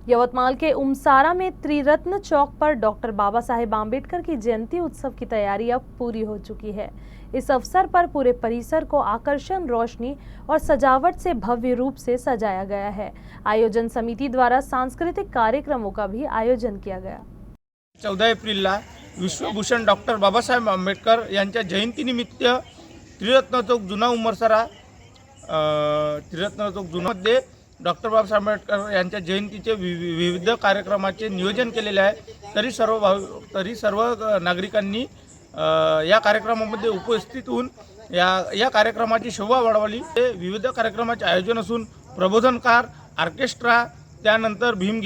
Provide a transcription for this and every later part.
यवतमाल के उमसारा में त्रिरत्न चौक पर डॉक्टर बाबा साहेब आम्बेडकर की जयंती उत्सव की तैयारी अब पूरी हो चुकी है। इस अवसर पर पूरे परिसर को आकर्षण, रोशनी और सजावट से भव्य रूप से सजाया गया है। आयोजन समिति द्वारा सांस्कृतिक कार्यक्रमों का भी आयोजन किया गया। 14 एप्रिलला विश्वभूषण डॉक्टर बाबासाहेब आंबेडकर यांच्या जयंतीनिमित्त त्रिरत्न चौक जुना उमरसरा जुनामध्ये डॉक्टर बाबासाहेब आंबेडकर यांच्या जयंतीचे विविध कार्यक्रमाचे नियोजन केलेले आहे। तरी सर्व नागरिकांनी या कार्यक्रमामध्ये उपस्थित होऊन या कार्यक्रमाची शोभा वाढवली। विविध कार्यक्रमाचे आयोजन असून प्रबोधनकार, ऑर्केस्ट्रा, त्यानंतर भीम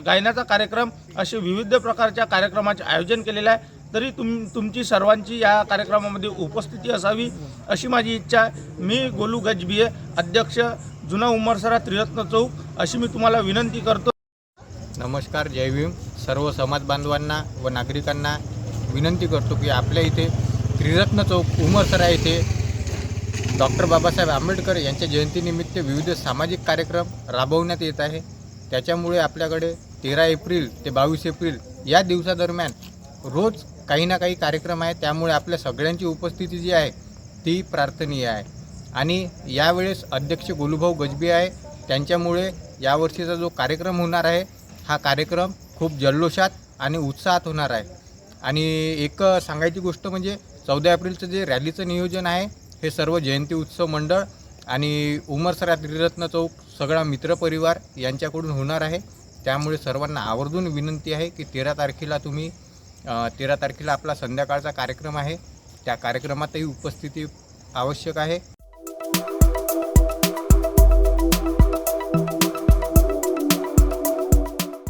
गायनाचा कार्यक्रम असे विविध प्रकारच्या कार्यक्रमाचे आयोजन केलेले आहे। तरी तुमची सर्वांची या कार्यक्रमामध्ये उपस्थिती असावी अशी माझी इच्छा आहे। मी गोलू गजबिये, अध्यक्ष जुना उमरसरा त्रिरत्न चौक, अशी मी तुम्हाला विनंती करतो। नमस्कार, जय भीम। सर्व समाज बांधवांना व नागरिकांना विनंती करतो की आपल्या इथे त्रिरत्न चौक उमरसरा येथे डॉक्टर बाबासाहेब आंबेडकर यांच्या जयंतीनिमित्त विविध सामाजिक कार्यक्रम राबवण्यात येत आहे। त्याच्यामुळे आपल्याकडे 13 एप्रिल ते 22 एप्रिल या दिवसादरम्यान रोज काही ना काही कार्यक्रम आहे। त्यामुळे आपल्या सगळ्यांची उपस्थिती जी आहे ती प्रार्थनीय आहे आणि यावेळेस अध्यक्ष गोलूभाऊ गजबी आहे। त्यांच्यामुळे यावर्षीचा जो कार्यक्रम होणार आहे हा कार्यक्रम खूप जल्लोषात आणि उत्साहात होणार आहे। आणि एक सांगायची गोष्ट म्हणजे 14 एप्रिलचं जे रॅलीचं नियोजन आहे हे सर्व जयंती उत्सव मंडळ आणि उमरसरा त्रिरत्न चौक सगळा मित्रपरिवार यांच्याकडून होणार आहे। त्यामुळे सर्वांना आवर्जून विनंती आहे की 13 तारखेला आपला संध्याकाळचा कार्यक्रम आहे, त्या कार्यक्रमातही उपस्थिती आवश्यक आहे।